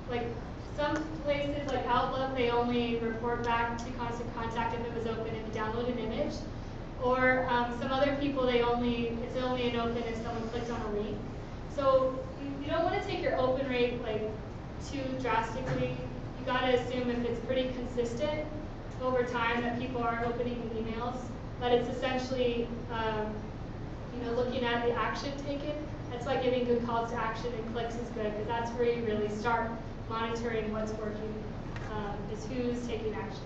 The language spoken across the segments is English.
like some places like Outlook, they only report back to Constant Contact if it was open if you download an image. Or some other people, it's only an open if someone clicked on a link. So you don't want to take your open rate like too drastically. You got to assume if it's pretty consistent over time that people are opening the emails, but it's essentially looking at the action taken. That's why giving good calls to action and clicks is good, because that's where you really start monitoring what's working, is who's taking action.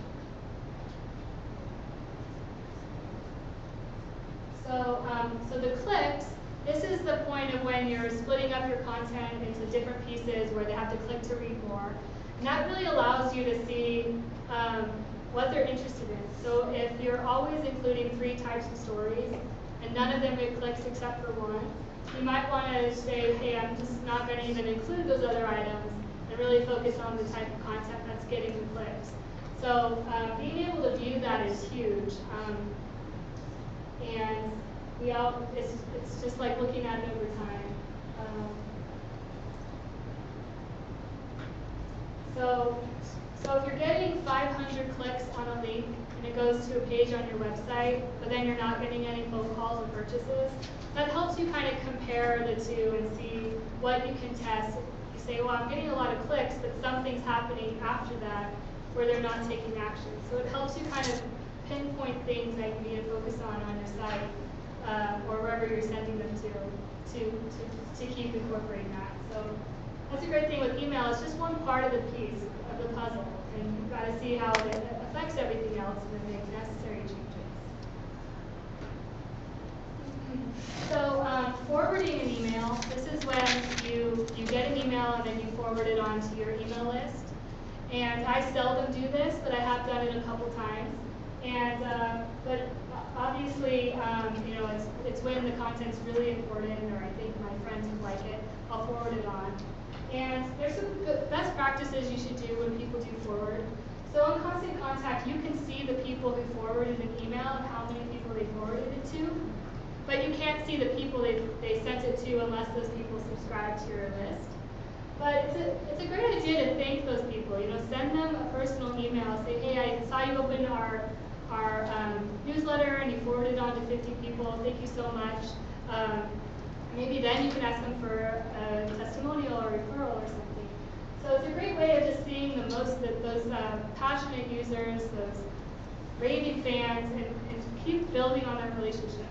So the clicks, this is the point of when you're splitting up your content into different pieces where they have to click to read more. And that really allows you to see what they're interested in. So if you're always including 3 types of stories, and none of them get clicks except for one, you might want to say, hey, I'm just not going to even include those other items and really focus on the type of content that's getting the clicks. So being able to view that is huge. And it's just like looking at it over time. So if you're getting 500 clicks on a link and it goes to a page on your website, but then you're not getting any phone calls or purchases, that helps you kind of compare the two and see what you can test. You say, well, I'm getting a lot of clicks, but something's happening after that where they're not taking action. So it helps you kind of pinpoint things that you need to focus on your site or wherever you're sending them to keep incorporating that. So that's a great thing with email. It's just one part of the piece of the puzzle, and you've got to see how it affects everything else and then make necessary changes. So forwarding an email, this is when you get an email and then you forward it on to your email list. And I seldom do this, but I have done it a couple times. And but obviously, it's when the content's really important, or I think my friends would like it, I'll forward it on. And there's some good best practices you should do when people do forward. So in Constant Contact, you can see the people who forwarded an email and how many people they forwarded it to, but you can't see the people they sent it to unless those people subscribe to your list. But it's a great idea to thank those people. Send them a personal email. Say, hey, I saw you open our newsletter and you forwarded it on to 50 people. Thank you so much. Maybe then you can ask them for a testimonial or referral or something. So it's a great way of just seeing those passionate users, those raving fans, and keep building on that relationship.